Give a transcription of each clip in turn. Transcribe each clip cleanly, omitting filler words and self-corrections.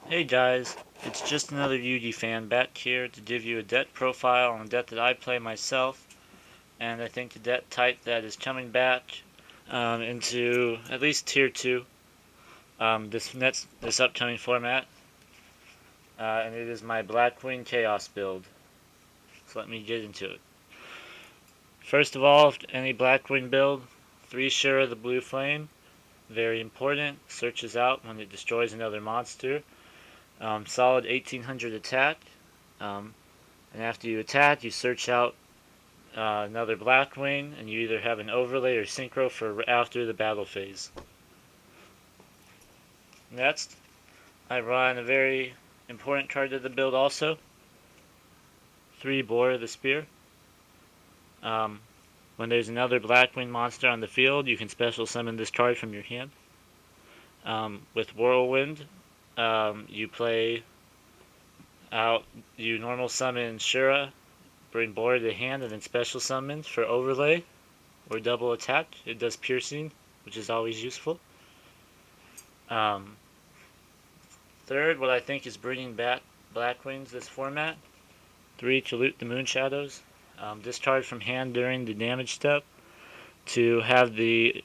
Hey guys, it's just another Yugi fan back here to give you a deck profile on a deck that I play myself, and I think the deck type that is coming back into at least tier 2 this upcoming format, and it is my Blackwing Chaos build. So let me get into it. First of all, any Blackwing build, 3 Shura the Blue Flame, very important, searches out when it destroys another monster. Solid 1800 attack. Um, And after you attack, you search out another Blackwing, and you either have an overlay or synchro for after the battle phase. Next, I run a very important card to the build also. 3 Boar the Spear. Um, when there's another Blackwing monster on the field, you can special summon this card from your hand. With Whirlwind, you play out, you normal summon Shura, bring Boar to the hand, and then special summon for overlay or double attack. It does piercing, which is always useful. Um, Third, what I think is bringing back Blackwings this format. 3 to loot the Moon Shadows. Discard from hand during the damage step to have the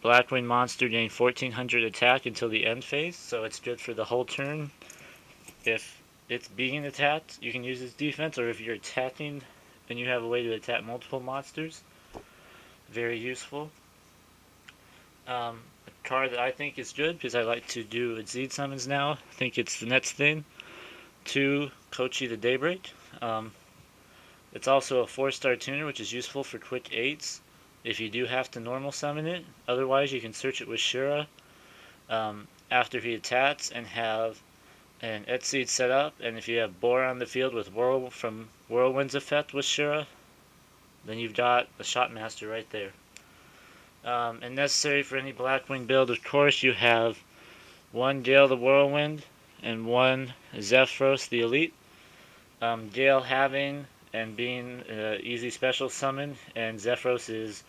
Blackwing monster gain 1400 attack until the end phase, so it's good for the whole turn. If it's being attacked, you can use its defense, or if you're attacking and you have a way to attack multiple monsters, very useful. A card that I think is good because I like to do Exceed summons now. I think it's the next thing. 2 Kochi the Daybreak. It's also a 4-star tuner, which is useful for quick 8s if you do have to normal summon it. Otherwise, you can search it with Shura after he attacks and have an Exceed set up. And if you have Boar on the field with from Whirlwind's effect with Shura, then you've got the Shotmaster right there. And necessary for any Blackwing build, of course, you have 1 Gale the Whirlwind and 1 Zephyros the Elite. Gale having and being easy special summon, and Zephyros is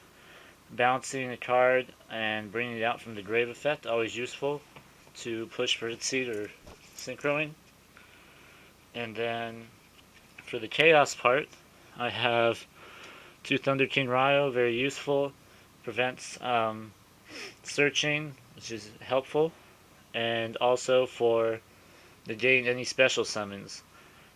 bouncing a card and bringing it out from the grave effect, always useful to push for its seed or synchroing. And then for the chaos part, I have 2 Thunder King Ryo, very useful, prevents searching, which is helpful, and also for negating any special summons.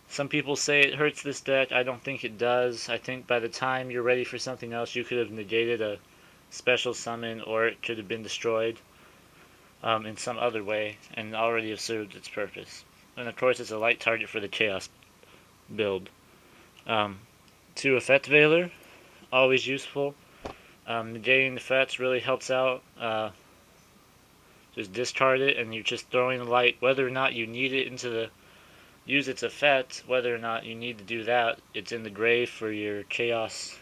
Some people say it hurts this deck. I don't think it does. I think by the time you're ready for something else, you could have negated a special summon, or it could have been destroyed in some other way and already have served its purpose. And of course, it's a light target for the Chaos build. 2 Effect Veiler, always useful. Negating effects really helps out. Just discard it, and you're just throwing the light, whether or not you need it into the use its effect, whether or not you need to do that, it's in the grave for your Chaos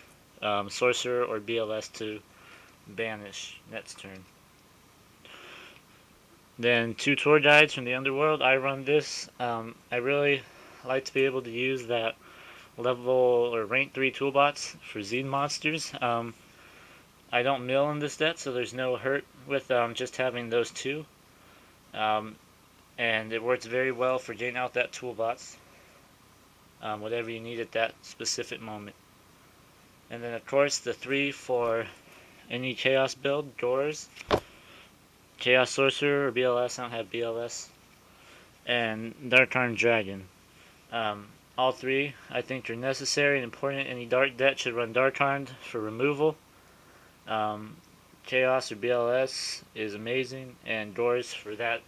Sorcerer or BLS to banish next turn. Then 2 Tour Guides from the Underworld. I run this. I really like to be able to use that level or rank 3 toolbots for Zine monsters. I don't mill in this deck, so there's no hurt with just having those 2. And it works very well for getting out that toolbox, whatever you need at that specific moment. And then of course the 3 for any Chaos build, Doors, Chaos Sorcerer or BLS, I don't have BLS, and Dark Arm Dragon. All 3 I think are necessary and important. Any dark deck should run Dark Armed for removal. Chaos or BLS is amazing, and Doors for that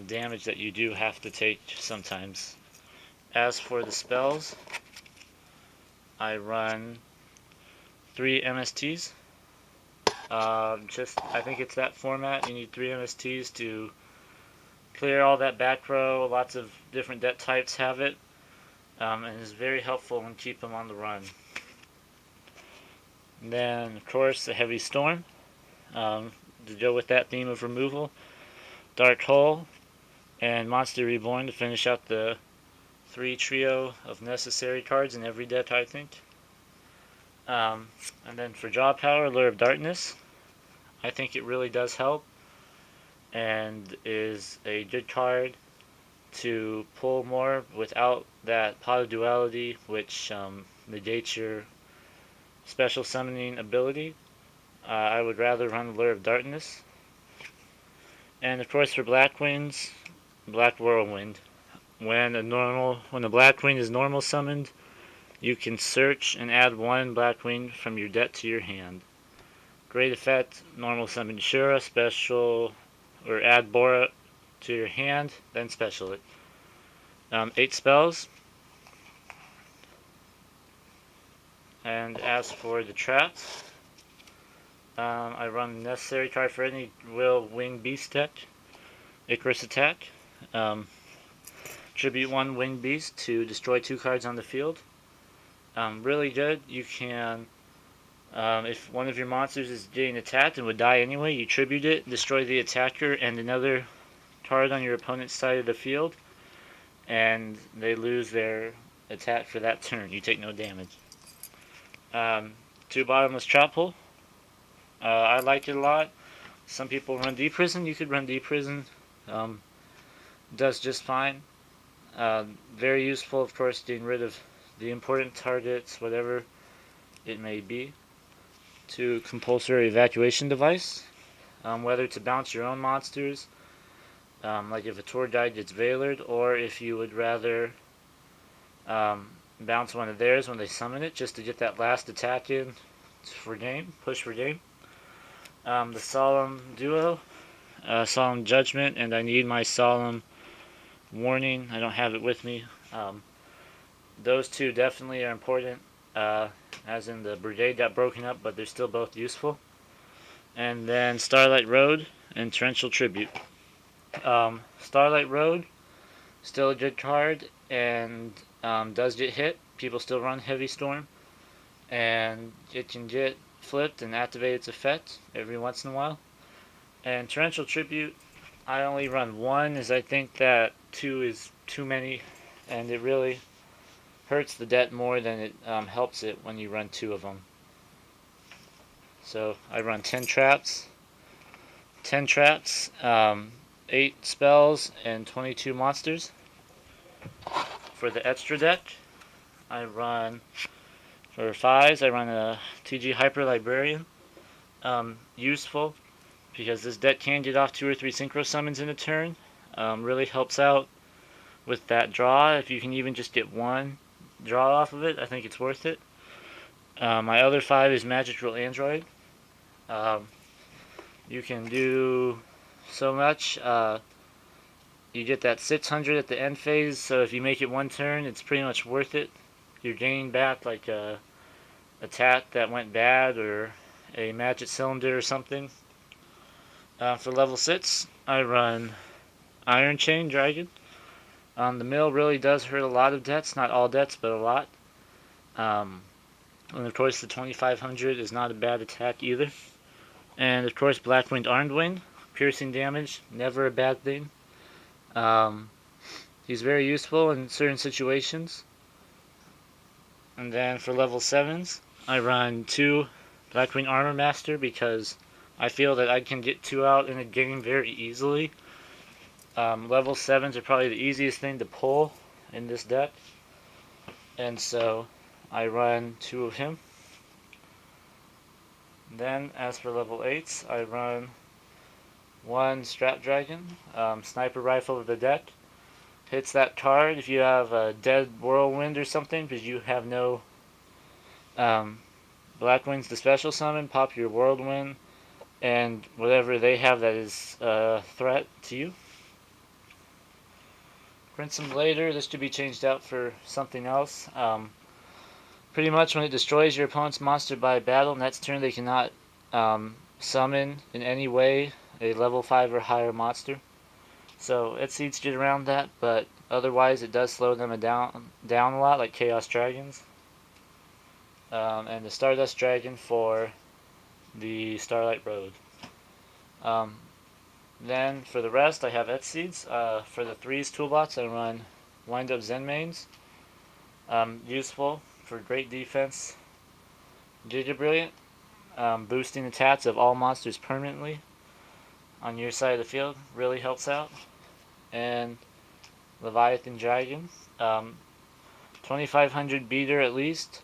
damage that you do have to take sometimes. As for the spells, I run 3 MSTs. I think it's that format. You need 3 MSTs to clear all that back row. Lots of different deck types have it, and it's very helpful and keep them on the run. And then, of course, the Heavy Storm, to go with that theme of removal. Dark Hole, and Monster Reborn to finish out the 3 trio of necessary cards in every deck, I think. And then for draw power, Lure of Darkness. I think it really does help and is a good card to pull more without that pot of duality, which negates your special summoning ability. I would rather run Lure of Darkness. And of course for Blackwings, Black Whirlwind. When a Blackwing is normal summoned, you can search and add one Blackwing from your deck to your hand. Great effect, normal summon Shura, special, or add Bora to your hand, then special it. 8 spells. And as for the traps, I run the necessary card for any Winged Beast deck. Icarus Attack. Tribute 1 Winged Beast to destroy 2 cards on the field. Really good. You can, if one of your monsters is getting attacked and would die anyway, you tribute it, destroy the attacker and another card on your opponent's side of the field, and they lose their attack for that turn. You take no damage. 2 Bottomless Trap Hole. I like it a lot. Some people run Deep Prison. You could run Deep Prison. Does just fine. Very useful, of course, getting rid of the important targets, whatever it may be. 2 Compulsory Evacuation Device. Whether to bounce your own monsters, like if a tour guide gets Veilered, or if you would rather bounce one of theirs when they summon it, just to get that last attack in for game, push for game. The Solemn Duo, Solemn Judgment, and I need my Solemn Warning. I don't have it with me. Those 2 definitely are important, as in the Brigade got broken up, but they're still both useful. And then Starlight Road and Torrential Tribute. Starlight Road, still a good card, and does get hit. People still run Heavy Storm, and it can get flipped and activate its effect every once in a while. And Torrential Tribute, I only run 1, as I think that 2 is too many, and it really hurts the deck more than it helps it when you run 2 of them. So I run 10 traps, 8 spells, and 22 monsters. For the extra deck, I run, for 5s, I run a TG Hyper Librarian. Useful, because this deck can get off 2 or 3 Synchro Summons in a turn. Really helps out with that draw. If you can even just get 1 draw off of it, I think it's worth it. My other 5 is Magic Rule Android. You can do so much. You get that 600 at the end phase, so if you make it 1 turn, it's pretty much worth it. You're gaining back like a attack that went bad, or a Magic Cylinder or something. For level 6, I run Iron Chain Dragon. The mill really does hurt a lot of decks, not all decks, but a lot. And of course the 2500 is not a bad attack either. And of course Blackwing Armed Wing, piercing damage, never a bad thing. He's very useful in certain situations. And then for level 7s, I run 2 Blackwing Armor Master, because I feel that I can get 2 out in a game very easily. Level 7s are probably the easiest thing to pull in this deck, and so I run 2 of him. Then as for level 8s, I run 1 Strap Dragon, Sniper Rifle of the deck. Hits that card if you have a Dead Whirlwind or something, because you have no Blackwings to special summon. Pop your Whirlwind and whatever they have that is a threat to you. Crimson Blader, this should be changed out for something else. Pretty much when it destroys your opponent's monster by battle, next turn they cannot summon in any way a level 5 or higher monster. So it seems to get around that, but otherwise it does slow them down a lot, like Chaos Dragons. And the Stardust Dragon for the Starlight Road. Then for the rest, I have Seeds. For the 3s toolbox, I run Wind Up Zen Mains. Useful for great defense. Giga Brilliant, boosting attacks of all monsters permanently on your side of the field, really helps out. And Leviathan Dragon, 2500 beater at least,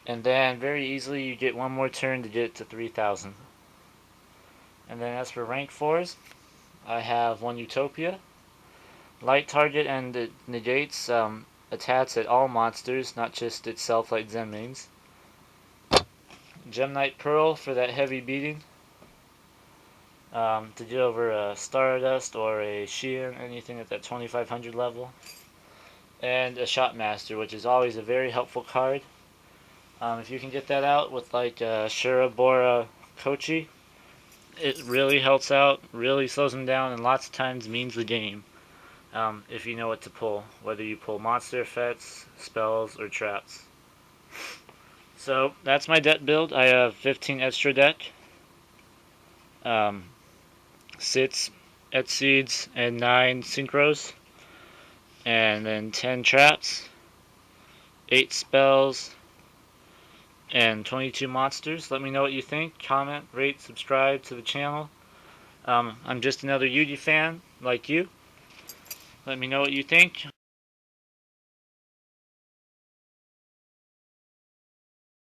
and then very easily you get one more turn to get it to 3000. And then as for rank 4s, I have one Utopia. Light target, and it negates attacks at all monsters, not just itself like Zen mains. Gem Knight Pearl for that heavy beating. To get over a Stardust or a Sheehan, anything at that 2500 level. And a Shotmaster, which is always a very helpful card. If you can get that out with like Shirabora Kochi, it really helps out, really slows them down, and lots of times means the game. If you know what to pull, whether you pull monster effects, spells, or traps. So that's my deck build. I have 15 extra deck, 6 Exceeds, and 9 Synchros, and then 10 traps, 8 spells, and 22 monsters. Let me know what you think. Comment, rate, subscribe to the channel. I'm just another Yugi fan like you. Let me know what you think.